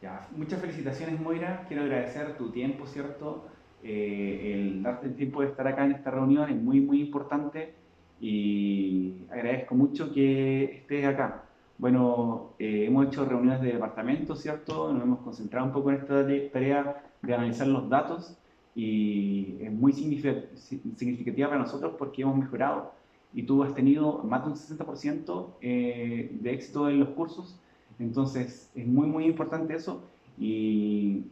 Ya, muchas felicitaciones, Moira. Quiero agradecer tu tiempo, ¿cierto? El darte el tiempo de estar acá en esta reunión es muy, muy importante y agradezco mucho que estés acá. Bueno, hemos hecho reuniones de departamento, ¿cierto? Nos hemos concentrado un poco en esta tarea de analizar los datos y es muy significativa para nosotros porque hemos mejorado y tú has tenido más de un 60% de éxito en los cursos. Entonces, es muy, muy importante eso y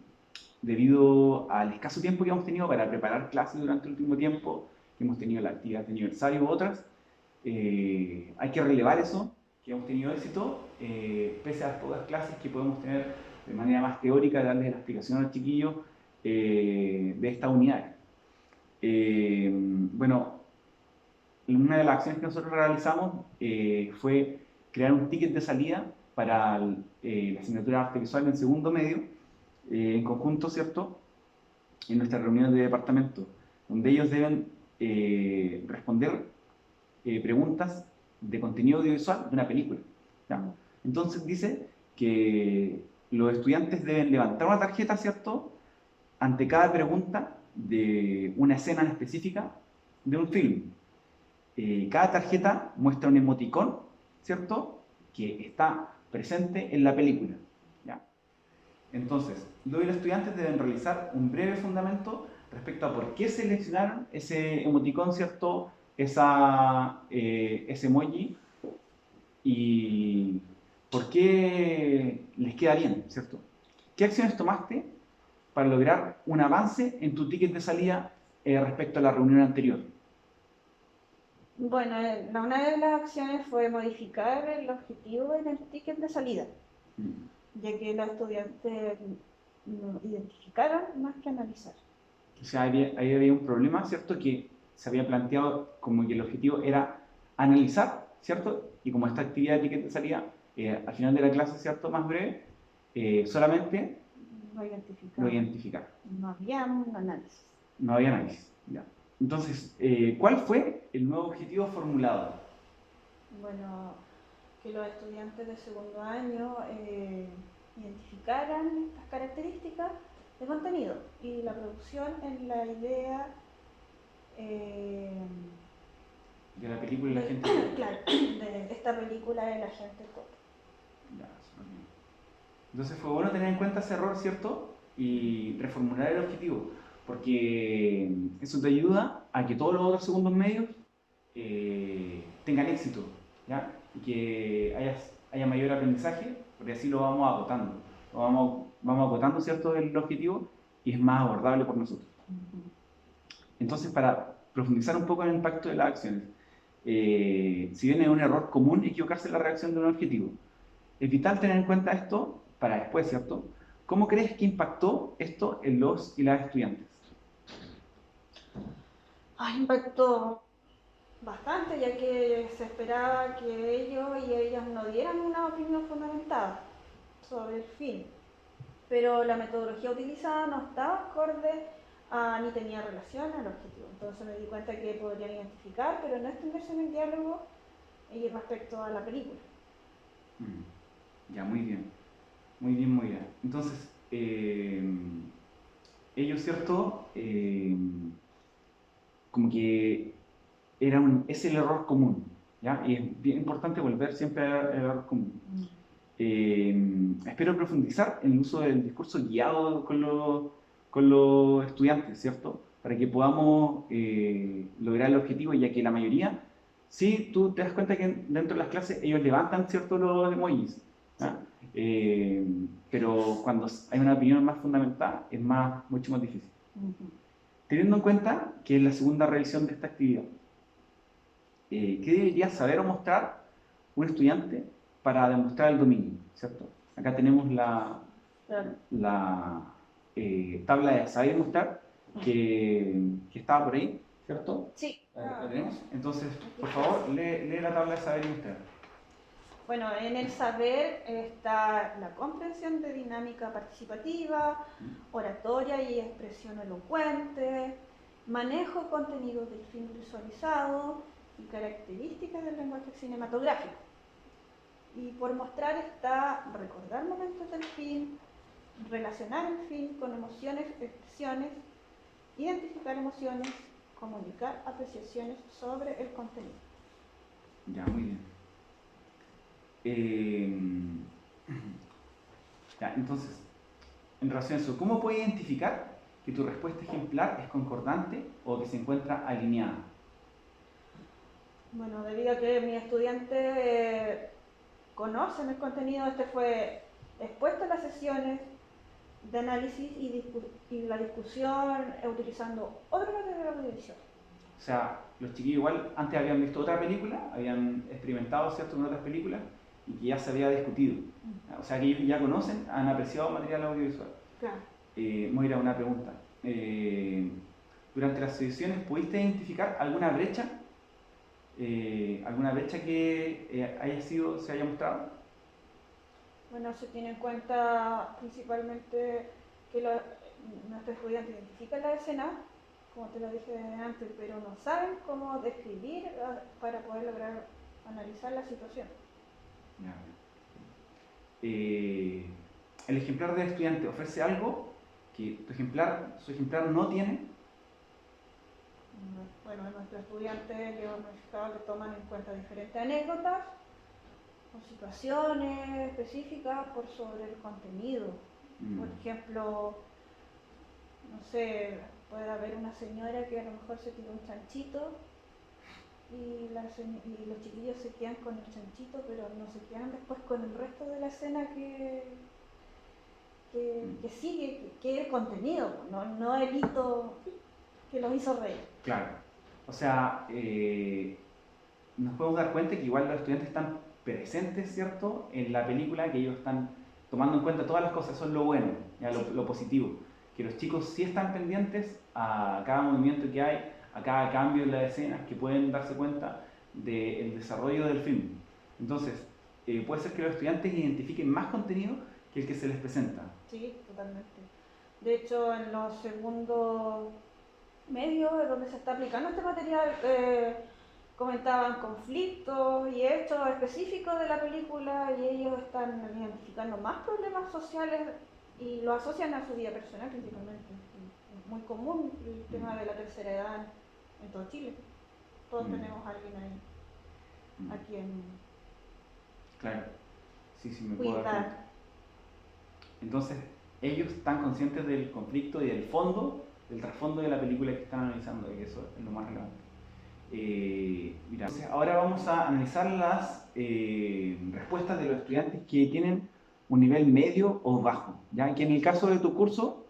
debido al escaso tiempo que hemos tenido para preparar clases durante el último tiempo, que hemos tenido la actividad de aniversario u otras, hay que relevar eso, que hemos tenido éxito, pese a todas las clases que podemos tener de manera más teórica, darles la explicación al chiquillo de estas unidades. Bueno, una de las acciones que nosotros realizamos fue crear un ticket de salida para la asignatura de arte visual en segundo medio, en conjunto, ¿cierto? En nuestras reuniones de departamento, donde ellos deben responder preguntas de contenido audiovisual de una película. ¿Ya? Entonces dice que los estudiantes deben levantar una tarjeta, ¿cierto? Ante cada pregunta de una escena específica de un film. Cada tarjeta muestra un emoticón, ¿cierto? Que está presente en la película. ¿Ya? Entonces, los estudiantes deben realizar un breve fundamento respecto a por qué seleccionaron ese emoticón, ¿cierto? Ese emoji y por qué les queda bien, ¿cierto? ¿Qué acciones tomaste para lograr un avance en tu ticket de salida respecto a la reunión anterior? Bueno, una de las acciones fue modificar el objetivo en el ticket de salida, Mm. ya que los estudiantes identificaron más que analizar. O sea, ahí había un problema, ¿cierto? Que se había planteado como que el objetivo era analizar, ¿cierto? Y como esta actividad de ticket de salida, al final de la clase, ¿cierto? Más breve, solamente No lo identificaban, identificar. no había un análisis. No había análisis. Ya. Entonces, ¿cuál fue el nuevo objetivo formulado? Bueno, que los estudiantes de segundo año identificaran estas características de contenido y la producción en la idea eh, De la película y la de, gente todo. claro, de esta película de la gente todo. Ya, súper bien. Entonces fue bueno tener en cuenta ese error, ¿cierto? Y reformular el objetivo, porque eso te ayuda a que todos los otros segundos medios tengan éxito, ¿ya? Y que haya mayor aprendizaje, porque así lo vamos agotando. Vamos agotando, ¿cierto?, el objetivo y es más abordable por nosotros. Entonces, para profundizar un poco en el impacto de las acciones, si bien es un error común equivocarse en la reacción de un objetivo, es vital tener en cuenta esto para después, ¿cierto? ¿Cómo crees que impactó esto en los y las estudiantes? Impactó bastante, ya que se esperaba que ellos y ellas no dieran una opinión fundamentada sobre el film, pero la metodología utilizada no estaba acorde ni tenía relación al objetivo. Entonces me di cuenta que podrían identificar, pero no extenderse en el diálogo y respecto a la película. Ya, muy bien. Muy bien, muy bien. Entonces, ellos, ¿cierto? Como que es el error común, ¿ya? Y es bien importante volver siempre al error común. Espero profundizar en el uso del discurso guiado con los estudiantes, ¿cierto? Para que podamos lograr el objetivo, ya que la mayoría, sí, tú te das cuenta que dentro de las clases ellos levantan, ¿cierto?, los emojis, Sí. ¿ya? Eh, pero cuando hay una opinión más fundamentada es mucho más difícil. Uh -huh. Teniendo en cuenta que es la segunda revisión de esta actividad, ¿qué debería saber o mostrar un estudiante para demostrar el dominio? ¿Cierto? Acá tenemos Claro. la tabla de saber y mostrar que estaba por ahí, ¿cierto? Sí. ¿La tenemos? Entonces, Aquí por está. favor, lee la tabla de saber y mostrar. Bueno, en el saber está la comprensión de dinámica participativa, oratoria y expresión elocuente, manejo de contenidos del film visualizado y características del lenguaje cinematográfico. Y por mostrar está recordar momentos del film, relacionar el film con emociones, expresiones, identificar emociones, comunicar apreciaciones sobre el contenido. Ya, muy bien. Eh, ya, entonces, en relación a eso, ¿cómo puedes identificar que tu respuesta ejemplar es concordante o que se encuentra alineada? Bueno, debido a que mis estudiantes conocen el contenido, este fue expuesto en las sesiones de análisis y la discusión utilizando otro material audiovisual. O sea, los chiquillos igual antes habían visto otra película, habían experimentado, ¿cierto?, con otras películas y que ya se había discutido. O sea, que ellos ya conocen, han apreciado material audiovisual. Claro. Moira, una pregunta. Durante las sesiones, ¿pudiste identificar alguna brecha? ¿Alguna brecha que se haya mostrado? Bueno, se tiene en cuenta principalmente que nuestros estudiantes identifican la escena, como te lo dije antes, pero no saben cómo describir para poder lograr analizar la situación. Ya. ¿El ejemplar del estudiante ofrece algo que su ejemplar no tiene? Bueno, nuestros estudiantes, yo me he fijado que toman en cuenta diferentes anécdotas o situaciones específicas por sobre el contenido. Por ejemplo, no sé, puede haber una señora que a lo mejor se tiró un chanchito y los chiquillos se quedan con el chanchito, pero no se quedan después con el resto de la escena que sigue, que es el contenido, no el hito que los hizo reír. Claro. O sea, nos podemos dar cuenta que igual los estudiantes están presentes, ¿cierto?, en la película, que ellos están tomando en cuenta todas las cosas, eso es lo bueno, ¿ya? Lo positivo. Que los chicos sí están pendientes a cada movimiento que hay, a cada cambio en las escenas, que pueden darse cuenta del desarrollo del film. Entonces, puede ser que los estudiantes identifiquen más contenido que el que se les presenta. Sí, totalmente. De hecho, en los segundos medios donde se está aplicando este material, comentaban conflictos y hechos específicos de la película y ellos están identificando más problemas sociales y lo asocian a su vida personal principalmente. Es muy común el tema de la tercera edad en todo Chile. Todos tenemos a alguien ahí, a quien claro, sí, me puedo dar cuenta. cuidar. Entonces, ellos están conscientes del conflicto y del fondo, del trasfondo de la película que están analizando, y eso es lo más relevante. Mira, ahora vamos a analizar las respuestas de los estudiantes que tienen un nivel medio o bajo, ¿ya? Que en el caso de tu curso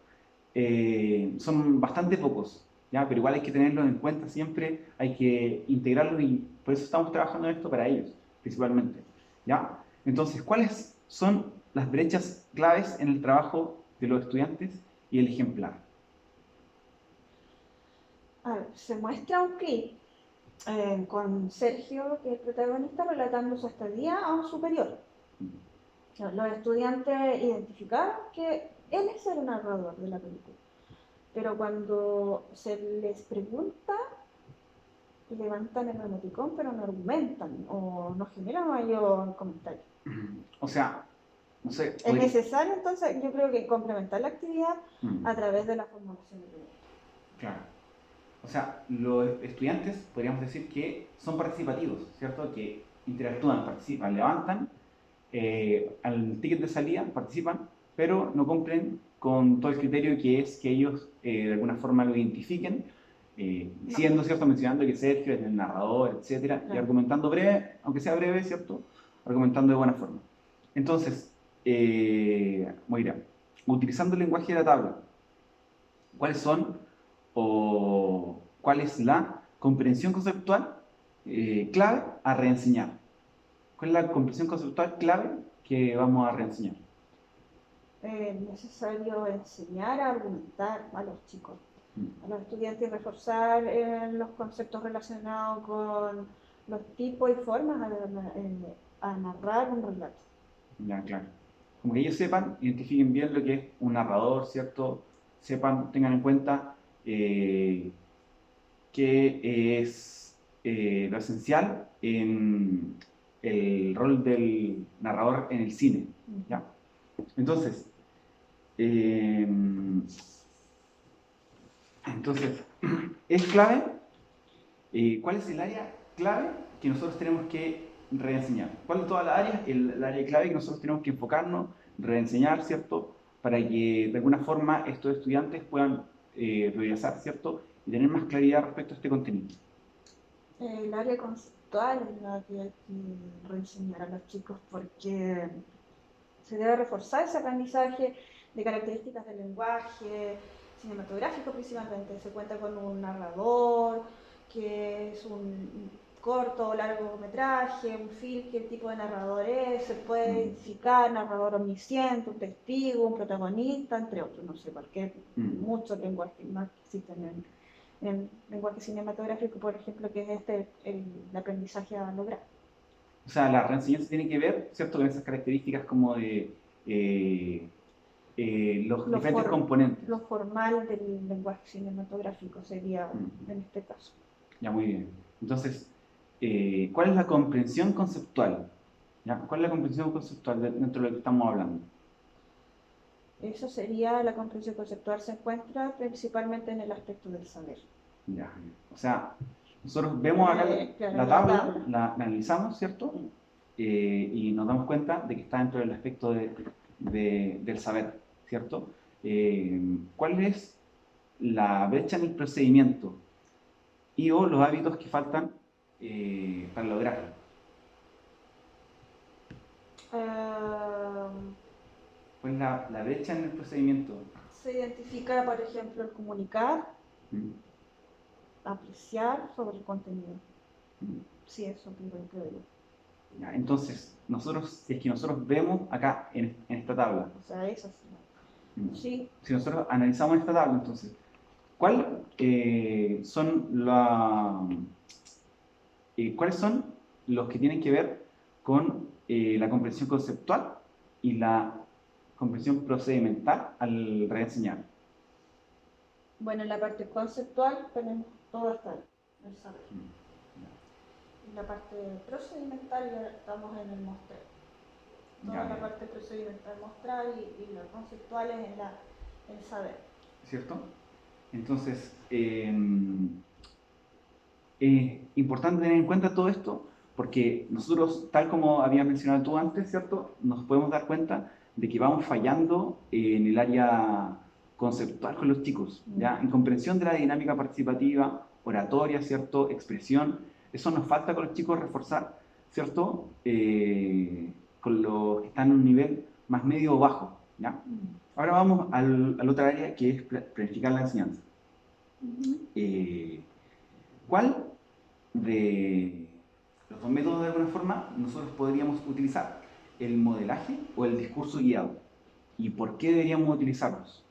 son bastante pocos, ¿ya? Pero igual hay que tenerlos en cuenta siempre, hay que integrarlos y por eso estamos trabajando en esto para ellos, principalmente, ¿ya? Entonces, ¿cuáles son las brechas claves en el trabajo de los estudiantes y el ejemplar? A ver, se muestra un clip con Sergio, que es el protagonista, relatando su estadía a un superior. Los estudiantes identificaron que él es el narrador de la película, pero cuando se les pregunta, levantan el emoticón, pero no argumentan o no generan mayor comentario. O sea, no sé. Es necesario, entonces, yo creo que complementar la actividad a través de la formulación de preguntas. Claro. O sea, los estudiantes podríamos decir que son participativos, ¿cierto? Que interactúan, participan, levantan al ticket de salida, participan, pero no cumplen con todo el criterio que es que ellos de alguna forma lo identifiquen, diciendo, ¿cierto? Mencionando que Sergio es el narrador, etcétera, y argumentando breve, aunque sea breve, ¿cierto? Argumentando de buena forma. Entonces, Moira, utilizando el lenguaje de la tabla, ¿cuáles son o cuál es la comprensión conceptual clave a reenseñar? ¿Cuál es la comprensión conceptual clave que vamos a reenseñar? Es necesario enseñar a argumentar a los chicos, a los estudiantes, reforzar los conceptos relacionados con los tipos y formas a narrar un relato. Ya, claro. Como que ellos sepan, identifiquen bien lo que es un narrador, ¿cierto? Sepan, tengan en cuenta que es lo esencial en el rol del narrador en el cine, ¿ya? Entonces, Eh, entonces, es clave. ¿Cuál es el área clave que nosotros tenemos que reenseñar? ¿Cuál de todas las áreas es el área clave que nosotros tenemos que enfocarnos, reenseñar, ¿cierto? Para que de alguna forma estos estudiantes puedan progresar, ¿cierto? Y tener más claridad respecto a este contenido. El área conceptual es la que hay que reenseñar a los chicos porque se debe reforzar ese aprendizaje de características del lenguaje cinematográfico principalmente. Se cuenta con un narrador, que es un corto o largometraje, un film, qué tipo de narrador es, se puede identificar narrador omnisciente, un testigo, un protagonista, entre otros, no sé, porque muchos lenguajes más que existen en lenguaje cinematográfico, por ejemplo, que es el aprendizaje a lograr. O sea, la reenseñanza tiene que ver, ¿cierto?, con esas características como de los diferentes componentes. Lo formal del lenguaje cinematográfico sería en este caso. Ya, muy bien. Entonces, ¿cuál es la comprensión conceptual? ¿Ya? ¿Cuál es la comprensión conceptual dentro de lo que estamos hablando? Eso sería, la comprensión conceptual se encuentra principalmente en el aspecto del saber. Ya. O sea, nosotros vemos acá claro, la tabla, la analizamos, ¿cierto? Y nos damos cuenta de que está dentro del aspecto del saber, ¿cierto? ¿Cuál es la brecha en el procedimiento y o los hábitos que faltan para lograrlo? ¿Cuál es la brecha en el procedimiento? Se identifica, por ejemplo, el comunicar, apreciar sobre el contenido. Sí, eso creo yo. Ya, entonces, si es que nosotros vemos acá en esta tabla, O sea, eso sí. Sí. si nosotros analizamos esta tabla, entonces, ¿cuáles son los que tienen que ver con la comprensión conceptual y la comprensión procedimental al reenseñar? Bueno, en la parte conceptual tenemos todo hasta el saber. En la parte procedimental ya estamos en el mostrar. Toda la parte procedimental mostrar y lo conceptual es en el saber. ¿Cierto? Entonces, es importante tener en cuenta todo esto porque nosotros, tal como había mencionado tú antes, ¿cierto? Nos podemos dar cuenta de que vamos fallando en el área conceptual con los chicos, ¿ya? En comprensión de la dinámica participativa, oratoria, ¿cierto? Expresión, eso nos falta con los chicos reforzar, ¿cierto? Con los que están en un nivel más medio o bajo, ¿ya? Ahora vamos al otra área que es planificar la enseñanza. ¿Cuál de los dos métodos de alguna forma nosotros podríamos utilizar? ¿El modelaje o el discurso guiado? ¿Y por qué deberíamos utilizarlos?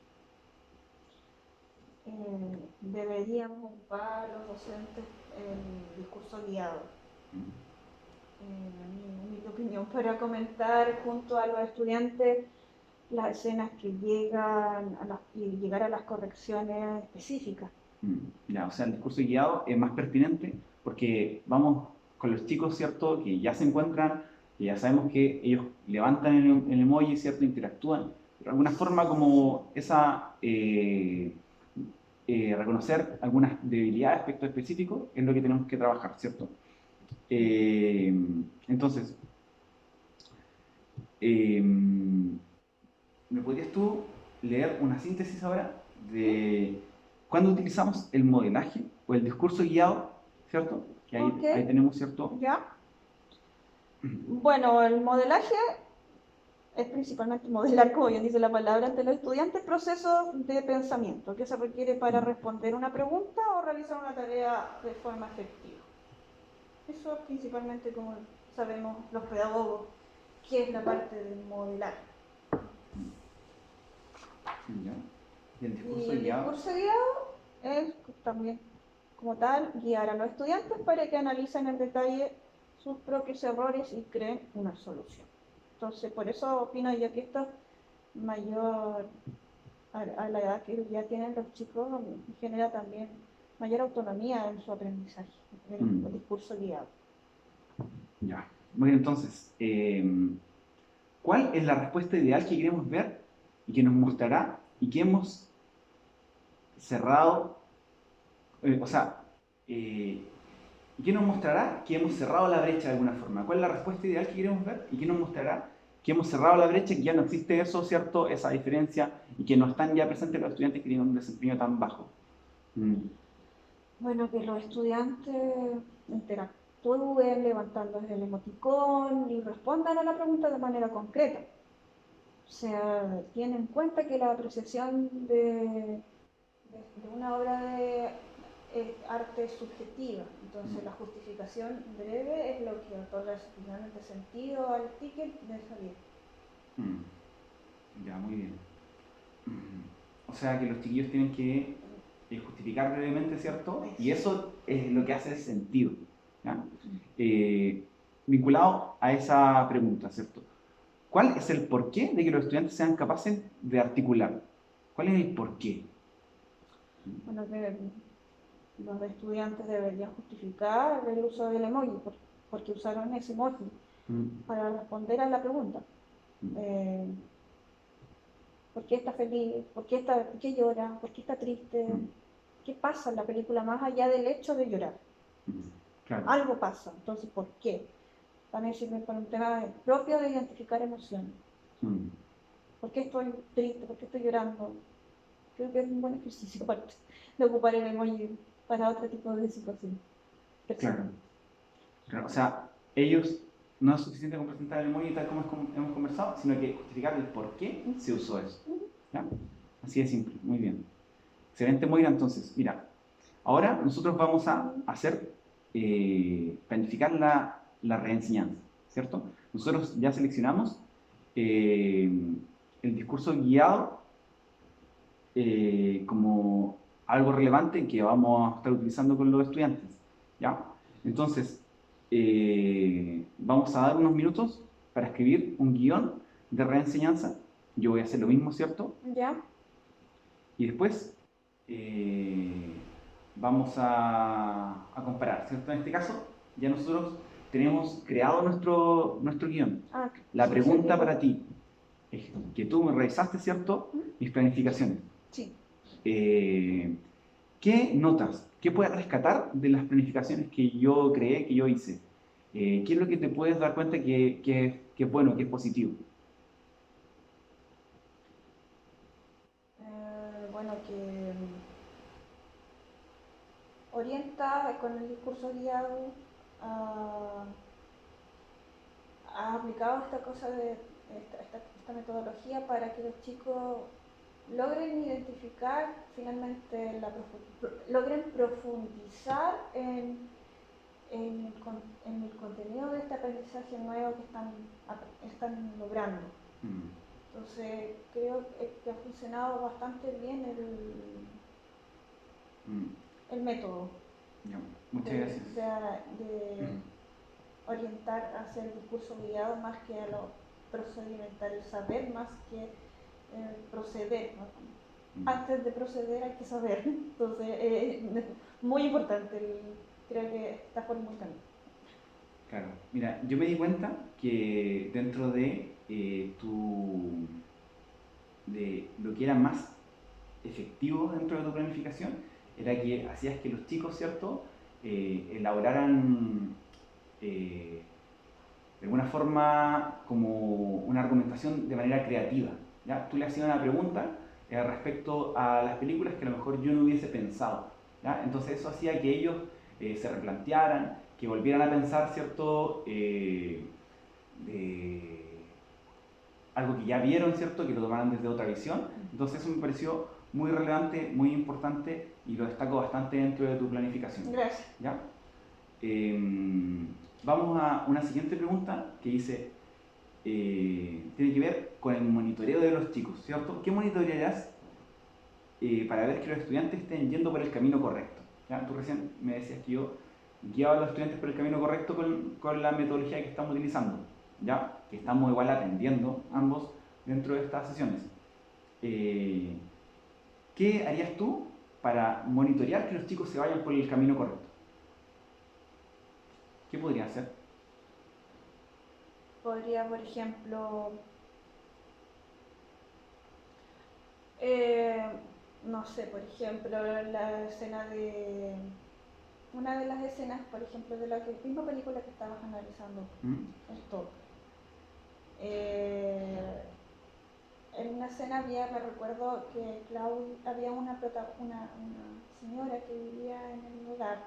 Deberíamos ocupar los docentes el discurso guiado. En mi opinión, para comentar junto a los estudiantes las escenas que llegan y llegar a las correcciones específicas. Ya, o sea, el discurso guiado es más pertinente porque vamos con los chicos, ¿cierto? Que ya se encuentran, que ya sabemos que ellos levantan el emoji, ¿cierto? Interactúan. Pero de alguna forma como esa... reconocer algunas debilidades, aspectos específicos, es lo que tenemos que trabajar, ¿cierto? Entonces, ¿me podrías tú leer una síntesis ahora de cuándo utilizamos el modelaje o el discurso guiado, ¿cierto? Que ahí tenemos, ¿cierto? ¿Ya? Bueno, el modelaje es principalmente modelar, como bien dice la palabra, ante los estudiantes procesos de pensamiento que se requiere para responder una pregunta o realizar una tarea de forma efectiva. Eso principalmente, como sabemos los pedagogos, que es la parte del modelar. ¿Y el discurso guiado? El discurso guiado es también, como tal, guiar a los estudiantes para que analicen en detalle sus propios errores y creen una solución. Entonces, por eso opino yo que esto mayor a la edad que ya tienen los chicos genera también mayor autonomía en su aprendizaje, el discurso guiado. Ya. Bueno, entonces, ¿cuál es la respuesta ideal que queremos ver y que nos mostrará y que hemos cerrado, o sea, y que nos mostrará que hemos cerrado la brecha de alguna forma. ¿Cuál es la respuesta ideal que queremos ver? Y que nos mostrará que hemos cerrado la brecha, que ya no existe eso, ¿cierto? Esa diferencia y que no están ya presentes los estudiantes que tienen un desempeño tan bajo. Mm. Bueno, que los estudiantes interactúen levantando el emoticón y respondan a la pregunta de manera concreta. O sea, tienen en cuenta que la apreciación de una obra de arte es subjetiva. Entonces, la justificación breve es lo que otorga finalmente sentido al ticket de salida. Ya, muy bien. O sea que los chiquillos tienen que justificar brevemente, ¿cierto? Y eso es lo que hace sentido. ¿Ya? Vinculado a esa pregunta, ¿cierto? ¿Cuál es el porqué de que los estudiantes sean capaces de articular? ¿Cuál es el porqué? Bueno, que los estudiantes deberían justificar el uso del emoji, porque usaron ese emoji para responder a la pregunta. ¿Por qué está feliz? ¿Por qué llora? ¿Por qué está triste? ¿Qué pasa en la película más allá del hecho de llorar? Claro. Algo pasa, entonces ¿por qué? También sirve para un tema propio de identificar emociones. ¿Por qué estoy triste? ¿Por qué estoy llorando? Creo que es un buen ejercicio aparte de ocupar el emoji para otro tipo de situación. Claro. Claro. O sea, ellos no es suficiente con presentar el emoji tal como hemos conversado, sino que justificar el por qué se usó eso. ¿Ya? Así de simple, muy bien. Excelente, Moira. Entonces, mira, ahora nosotros vamos a hacer, planificar la reenseñanza, ¿cierto? Nosotros ya seleccionamos el discurso guiado como algo relevante que vamos a estar utilizando con los estudiantes, ¿ya? Entonces, vamos a dar unos minutos para escribir un guión de reenseñanza. Yo voy a hacer lo mismo, ¿cierto? ¿Ya? Y después vamos a comparar, ¿cierto? En este caso, ya nosotros tenemos creado nuestro guión. La pregunta para ti es que tú me revisaste, ¿cierto? Mis planificaciones. Sí. ¿Qué notas? ¿Qué puedes rescatar de las planificaciones que yo creé, que yo hice? ¿Qué es lo que te puedes dar cuenta que es bueno, que es positivo? Bueno, que orienta con el discurso guiado ha aplicado esta cosa de esta metodología para que los chicos logren identificar finalmente logren profundizar en el contenido de este aprendizaje nuevo que están logrando. Entonces creo que ha funcionado bastante bien el método. Muchas gracias. De orientar hacia el discurso guiado más que a lo procedimental, saber más que proceder. Antes de proceder hay que saber. Entonces, muy importante, creo que está por un buen camino. Claro, mira, yo me di cuenta que dentro de de lo que era más efectivo dentro de tu planificación era que hacías que los chicos, ¿cierto?, elaboraran de alguna forma como una argumentación de manera creativa. ¿Ya? Tú le hacías una pregunta respecto a las películas que a lo mejor yo no hubiese pensado. ¿Ya? Entonces eso hacía que ellos se replantearan, que volvieran a pensar, ¿cierto?, algo que ya vieron, ¿cierto?, que lo tomaran desde otra visión. Entonces eso me pareció muy relevante, muy importante y lo destaco bastante dentro de tu planificación. Gracias. ¿Ya? Vamos a una siguiente pregunta que dice, tiene que ver con el monitoreo de los chicos, ¿cierto? ¿Qué monitorearás para ver que los estudiantes estén yendo por el camino correcto? ¿Ya? Tú recién me decías que yo guiaba a los estudiantes por el camino correcto con la metodología que estamos utilizando, ¿ya? Que estamos igual aprendiendo ambos dentro de estas sesiones. ¿Qué harías tú para monitorear que los chicos se vayan por el camino correcto? ¿Qué podría hacer? Podría, por ejemplo, Eh, no sé, por ejemplo, la escena de... Una de las escenas, por ejemplo, de la misma película que estabas analizando, esto. En una escena me recuerdo que había una señora que vivía en el hogar,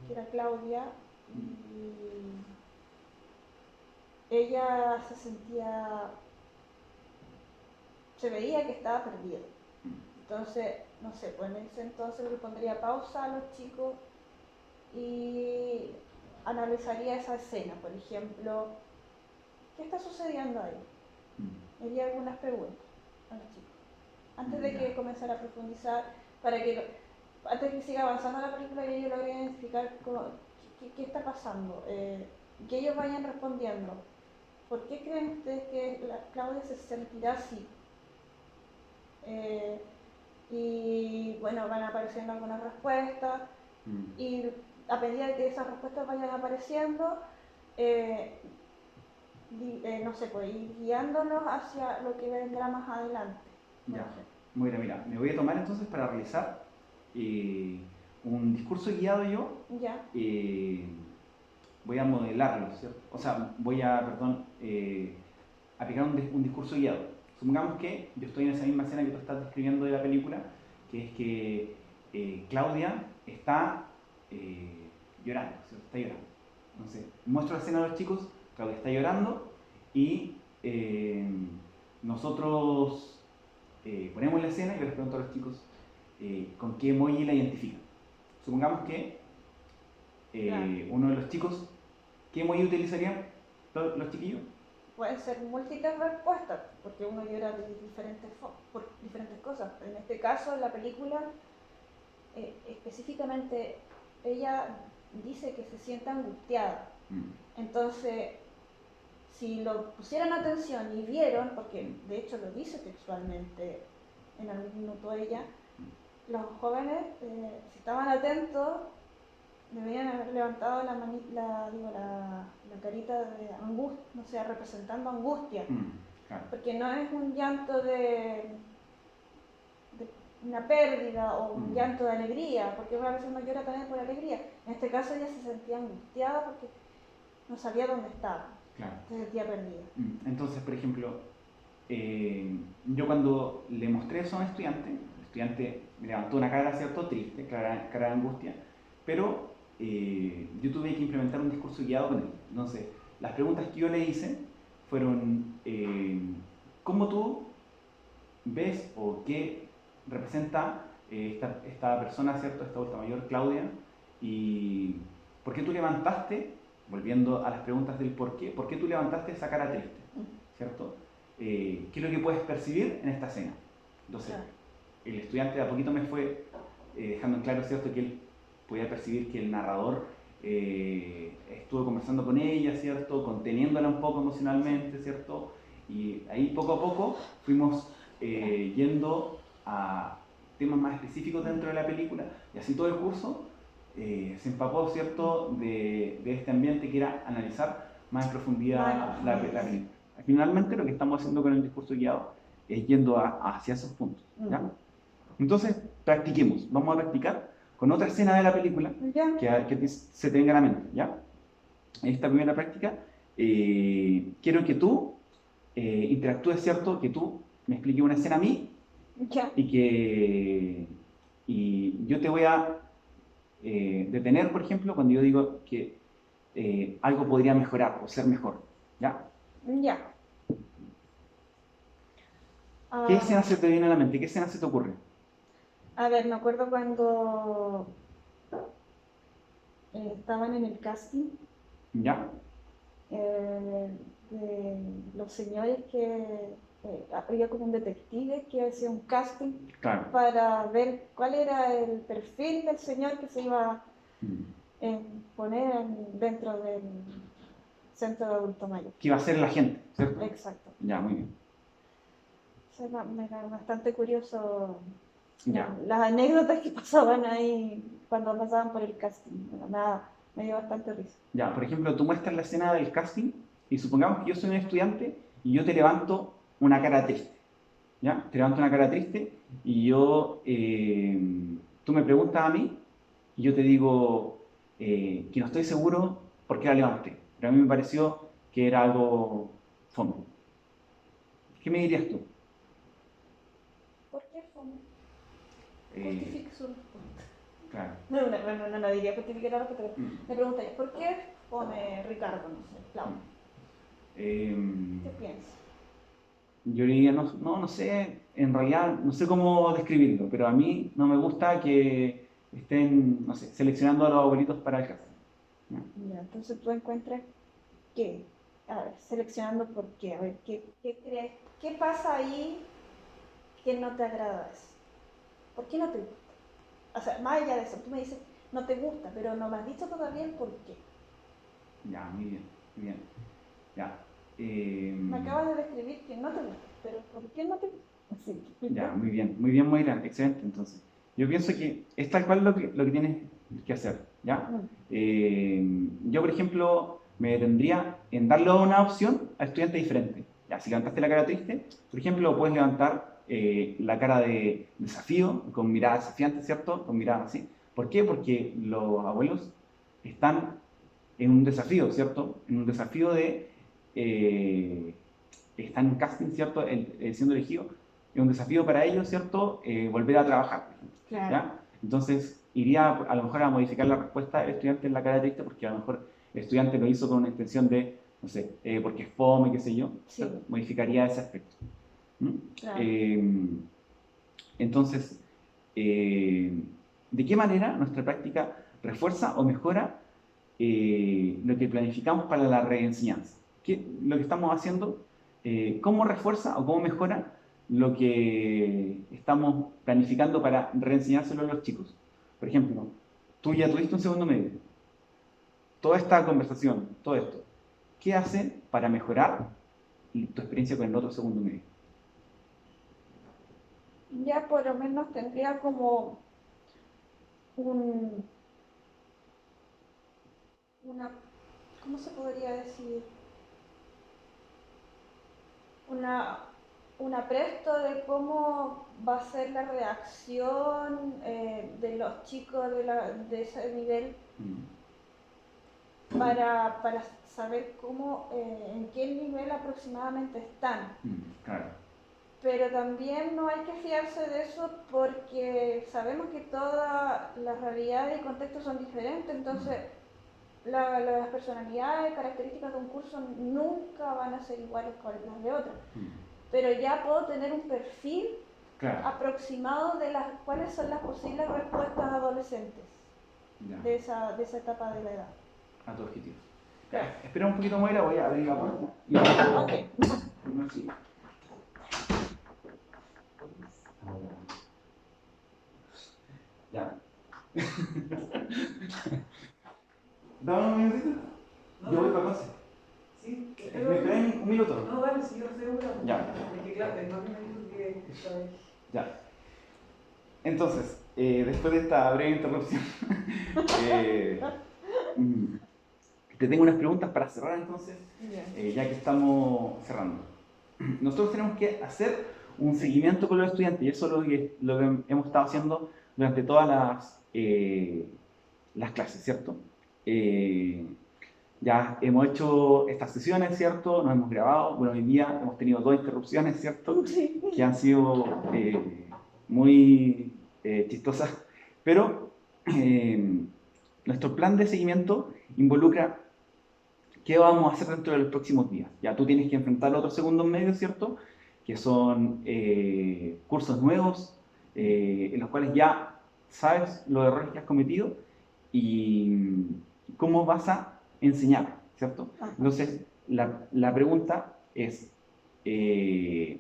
que era Claudia, y ella se veía que estaba perdida. Entonces, no sé, pues en ese entonces le pondría pausa a los chicos y analizaría esa escena, por ejemplo, ¿qué está sucediendo ahí? Me haría algunas preguntas a los chicos, antes de que comenzara a profundizar, antes de que siga avanzando la película y ellos logren identificar qué está pasando, que ellos vayan respondiendo. ¿Por qué creen ustedes que Claudia se sentirá así? Y bueno, van apareciendo algunas respuestas y a medida de que esas respuestas vayan apareciendo, no sé, pues ir guiándonos hacia lo que vendrá más adelante. Ya. Bueno, mira, me voy a tomar entonces para realizar un discurso guiado yo. Ya. Voy a modelarlo, ¿cierto? O sea, voy a, perdón, aplicar un discurso guiado. Supongamos que yo estoy en esa misma escena que tú estás describiendo de la película, que es que Claudia está llorando, ¿cierto? Está llorando. Entonces, muestro la escena a los chicos, Claudia está llorando y nosotros ponemos la escena y les pregunto a los chicos con qué emoji la identifican. Supongamos que uno de los chicos, ¿qué emoji utilizarían los chiquillos? Pueden ser múltiples respuestas, porque uno llora por diferentes cosas. En este caso, en la película, específicamente, ella dice que se siente angustiada. Entonces, si lo pusieron atención y vieron, porque de hecho lo dice textualmente en algún minuto ella, los jóvenes, si estaban atentos, deberían haber levantado la carita de angustia, no sé, representando angustia. Claro. Porque no es un llanto de una pérdida o un llanto de alegría, porque a veces uno llora también por alegría. En este caso ella se sentía angustiada porque no sabía dónde estaba. Claro. Se sentía perdida. Entonces, por ejemplo, yo cuando le mostré eso a un estudiante, el estudiante me levantó una cara, ¿cierto? Triste, cara de angustia, pero yo tuve que implementar un discurso guiado con él. Entonces, las preguntas que yo le hice fueron, ¿cómo tú ves o qué representa esta persona, ¿cierto? Esta adulta mayor, Claudia, y por qué tú levantaste, volviendo a las preguntas del por qué tú levantaste esa cara triste, ¿cierto? ¿Qué es lo que puedes percibir en esta escena? Entonces, el estudiante de a poquito me fue dejando en claro, ¿cierto?, que él podía percibir que el narrador estuvo conversando con ella, ¿cierto?, conteniéndola un poco emocionalmente, ¿cierto? Y ahí poco a poco fuimos yendo a temas más específicos dentro de la película, y así todo el curso se empapó, ¿cierto?, de este ambiente que era analizar más en profundidad la película. Finalmente lo que estamos haciendo con el discurso guiado es yendo hacia esos puntos, ¿ya? Entonces, practiquemos, vamos a practicar con otra escena de la película que se te venga a la mente, ¿ya? En esta primera práctica quiero que tú interactúes, ¿cierto?, que tú me expliques una escena a mí y yo te voy a detener, por ejemplo, cuando yo digo que algo podría mejorar o ser mejor, ¿ya? Ya. ¿Qué escena se te viene a la mente? ¿Qué escena se te ocurre? A ver, me acuerdo cuando estaban en el casting. ¿Ya? De los señores que había como un detective que hacía un casting para ver cuál era el perfil del señor que se iba a poner dentro del centro de adulto mayor. Que iba a ser la gente, ¿cierto? Exacto. Ya, muy bien. Era bastante curioso las anécdotas que pasaban ahí cuando pasaban por el casting. Me dio bastante risa. Ya, por ejemplo, tú muestras la escena del casting y supongamos que yo soy un estudiante y yo te levanto una cara triste. ¿ya? Te levanto una cara triste y yo, tú me preguntas a mí y yo te digo que no estoy seguro por qué la levanté, pero a mí me pareció que era algo fome. ¿Qué me dirías tú? ¿Por qué fome? Eh, Justifique su respuesta. claro. No diría justificar la respuesta, pero Mm, me preguntaría, ¿por qué fome Ricardo? No sé, Claudio. mm. Em, ¿Qué piensas? yo diría, no sé, en realidad no sé cómo describirlo, pero a mí no me gusta que estén, no sé, seleccionando a los abuelitos para el caso. ¿No? Ya, entonces tú encuentras qué. A ver, seleccionando por qué. A ver, ¿qué crees? ¿Qué pasa ahí que no te agrada de eso? ¿Por qué no te gusta? O sea, más allá de eso, tú me dices, no te gusta, pero no me has dicho todavía el por qué. Ya, muy bien, muy bien. Ya. Me acabas de describir que no te gusta, pero ¿por qué no te gusta? Así, Ya, muy bien, Moira, excelente. Entonces, yo pienso que es tal cual lo que tienes que hacer, ¿ya? Mm, Yo, por ejemplo, me detendría en darle una opción a estudiantes diferentes. Ya, si levantaste la cara triste, por ejemplo, puedes levantar la cara de desafío, con mirada desafiante, ¿cierto? Con mirada así. ¿Por qué? Porque los abuelos están en un desafío, ¿cierto? En un desafío de... eh, están en casting, ¿cierto? Siendo elegido es un desafío para ellos, ¿cierto? Volver a trabajar, por ejemplo, claro. ¿ya? Entonces, iría a lo mejor a modificar la respuesta del estudiante en la cara triste, porque a lo mejor el estudiante lo hizo con una intención de, no sé, porque es fome, qué sé yo, Sí, ¿cierto? Modificaría ese aspecto. ¿Mm? claro. Eh, entonces, eh, ¿de qué manera nuestra práctica refuerza o mejora lo que planificamos para la reenseñanza? Lo que estamos haciendo, ¿cómo refuerza o cómo mejora lo que estamos planificando para reenseñárselo a los chicos? Por ejemplo, tú ya tuviste un segundo medio, toda esta conversación, todo esto, ¿qué hace para mejorar tu experiencia con el otro segundo medio? Ya por lo menos tendría como un, una, ¿cómo se podría decir? Una, un apresto de cómo va a ser la reacción de los chicos de ese nivel Mm, para saber cómo, en qué nivel aproximadamente están. claro. Pero también no hay que fiarse de eso porque sabemos que todas las realidades y contextos son diferentes, entonces Mm, las personalidades, características de un curso nunca van a ser iguales con las de otras. mm, Pero ya puedo tener un perfil claro, aproximado de las cuáles son las posibles respuestas adolescentes ya, de esa etapa de la edad. a tu objetivo. Claro. Ya, espera un poquito, Moira, voy a abrir la puerta. Ok. No, sí. Ya. Dame un minutito. No, Yo voy no. para clase. Sí, ¿Me esperáis un minuto? no, dale, si yo no estoy segura. Ya. Es que claro, el mami me dijo que esta vez. Ya. Entonces, después de esta breve interrupción, eh, mm, te tengo unas preguntas para cerrar entonces, ya que estamos cerrando. Nosotros tenemos que hacer un seguimiento con los estudiantes y eso es lo que hemos estado haciendo durante todas las clases, ¿cierto? Eh, ya hemos hecho estas sesiones, ¿cierto? Nos hemos grabado. Bueno, hoy día hemos tenido dos interrupciones, ¿cierto? Sí. Que han sido muy chistosas. Pero nuestro plan de seguimiento involucra qué vamos a hacer dentro de los próximos días. Ya tú tienes que enfrentar otros segundos medios, ¿cierto? Que son cursos nuevos, en los cuales ya sabes los errores que has cometido y cómo vas a enseñar, ¿cierto? Ajá. Entonces, la pregunta es, ¿qué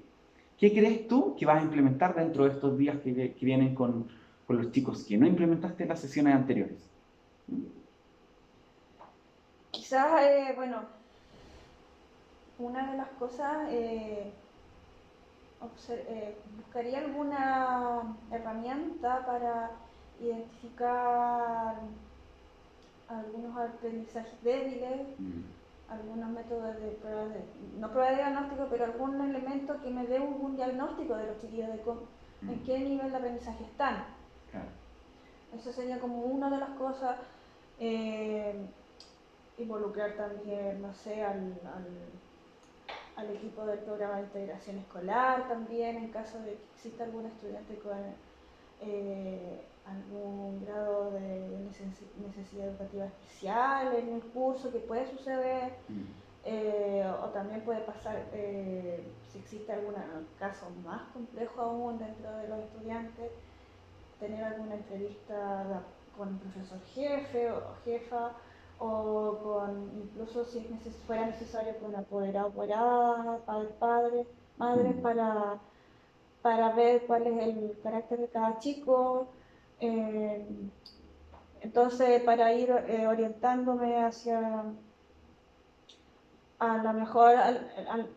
crees tú que vas a implementar dentro de estos días que vienen con los chicos que no implementaste en las sesiones anteriores? Quizás, bueno, una de las cosas, buscaría alguna herramienta para identificar algunos aprendizajes débiles, Mm, algunos métodos de pruebas no pruebas de diagnóstico, pero algún elemento que me dé un diagnóstico de los chiquillos, en qué nivel de aprendizaje están. Claro. Eso sería como una de las cosas. Involucrar también, no sé, al equipo del programa de integración escolar también, en caso de que exista algún estudiante con algún grado de necesidad educativa especial en el curso, que puede suceder, o también puede pasar si existe algún caso más complejo aún dentro de los estudiantes, tener alguna entrevista con un profesor jefe o jefa, o con, incluso si fuera necesario, con apoderado, apoderada, padre, madre, para ver cuál es el carácter de cada chico. Entonces, para ir orientándome hacia a la mejor,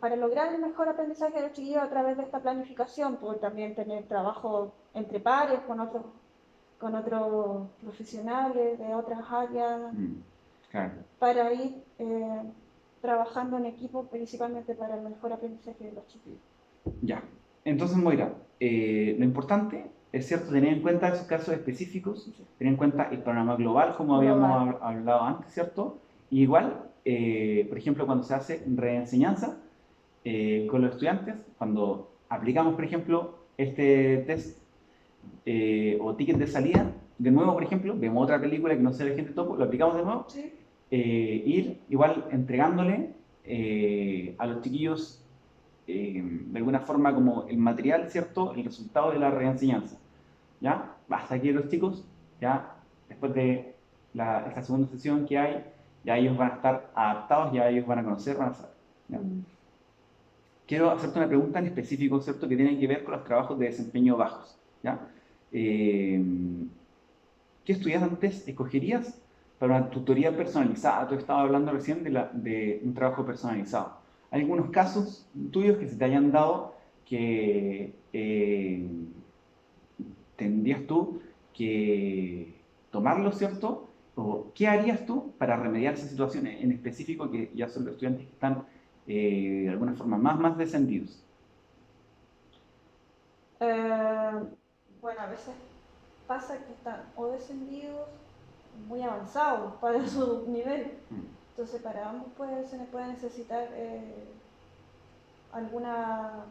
para lograr el mejor aprendizaje de los chiquillos a través de esta planificación, por también tener trabajo entre pares con otros profesionales de otras áreas, Claro. para ir trabajando en equipo, principalmente para el mejor aprendizaje de los chiquillos. Ya. Entonces, Moira, lo importante es cierto tener en cuenta esos casos específicos, tener en cuenta el panorama global, como habíamos hablado antes, ¿cierto? Y igual, por ejemplo, cuando se hace reenseñanza con los estudiantes, cuando aplicamos, por ejemplo, este test o ticket de salida, de nuevo, por ejemplo, vemos otra película que no sea de Gente Topo, lo aplicamos de nuevo, ¿Sí? Ir igual entregándole a los chiquillos de alguna forma como el material, ¿cierto? El resultado de la reenseñanza, ¿ya? Hasta aquí los chicos, ya después de esta segunda sesión que hay, ya ellos van a estar adaptados, ya ellos van a conocer, van a saber, ¿ya? Quiero hacerte una pregunta en específico, ¿cierto? Que tiene que ver con los trabajos de desempeño bajos, ¿ya? ¿Qué estudiantes escogerías para una tutoría personalizada? Tú estabas hablando recién de un trabajo personalizado. ¿Hay algunos casos tuyos que se te hayan dado que tendrías tú que tomarlo, ¿cierto? ¿O qué harías tú para remediar esas situaciones en específico que ya son los estudiantes que están de alguna forma más descendidos? Bueno, a veces pasa que están o descendidos muy avanzados para su nivel. Entonces, para ambos se puede necesitar alguna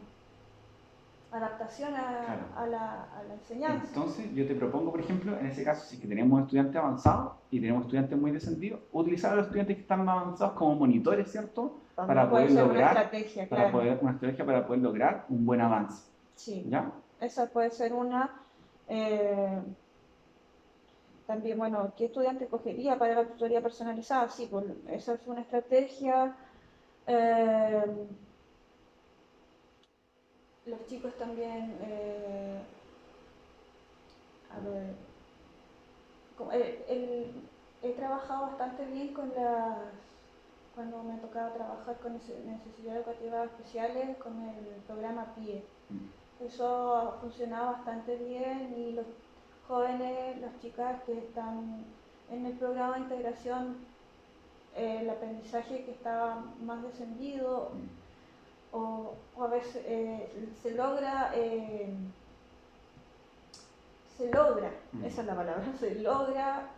adaptación Claro. a la enseñanza. Entonces, yo te propongo, por ejemplo, en ese caso, si que tenemos estudiantes avanzados y tenemos estudiantes muy descendidos, utilizar a los estudiantes que están más avanzados como monitores, ¿cierto? También puede ser una estrategia, claro. Una estrategia para poder lograr un buen avance. Sí. ¿Ya? Esa puede ser una. También, bueno, ¿qué estudiante cogería para la tutoría personalizada? Sí, pues esa es una estrategia. Los chicos también, a ver, he trabajado bastante bien cuando me tocaba trabajar con necesidades educativas especiales con el programa PIE. Eso ha funcionado bastante bien y los jóvenes, las chicas que están en el programa de integración, el aprendizaje que está más descendido o a veces se logra, esa es la palabra, se logra,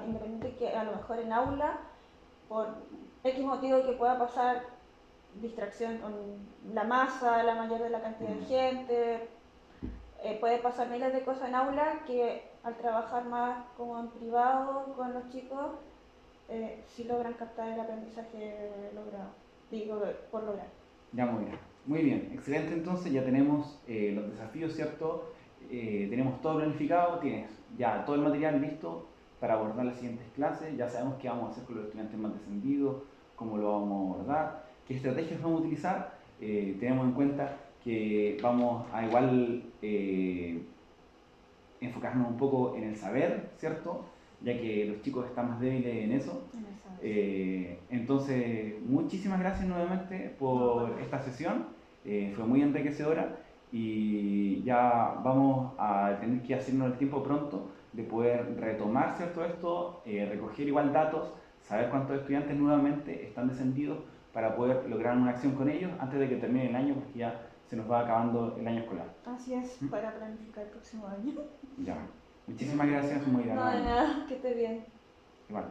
independiente que a lo mejor en aula, por X motivo que pueda pasar, distracción con la masa, la mayor de la cantidad de gente, puede pasar miles de cosas en aula que al trabajar más como en privado con los chicos, sí logran captar el aprendizaje logrado, por lograr. Ya, muy bien, excelente. Entonces ya tenemos los desafíos, ¿cierto? Tenemos todo planificado, tienes ya todo el material listo para abordar las siguientes clases, ya sabemos qué vamos a hacer con los estudiantes más descendidos, cómo lo vamos a abordar, qué estrategias vamos a utilizar. Tenemos en cuenta que vamos a igual enfocarnos un poco en el saber, ¿cierto? Ya que los chicos están más débiles en eso. Entonces, muchísimas gracias nuevamente por esta sesión, fue muy enriquecedora y ya vamos a tener que hacernos el tiempo pronto de poder retomar, ¿cierto? Esto, recoger igual datos saber cuántos estudiantes nuevamente están descendidos para poder lograr una acción con ellos antes de que termine el año, porque ya se nos va acabando el año escolar. Así es, para planificar el próximo año. Ya. Muchísimas gracias, muy No, de agradable. nada, que esté bien. Igual.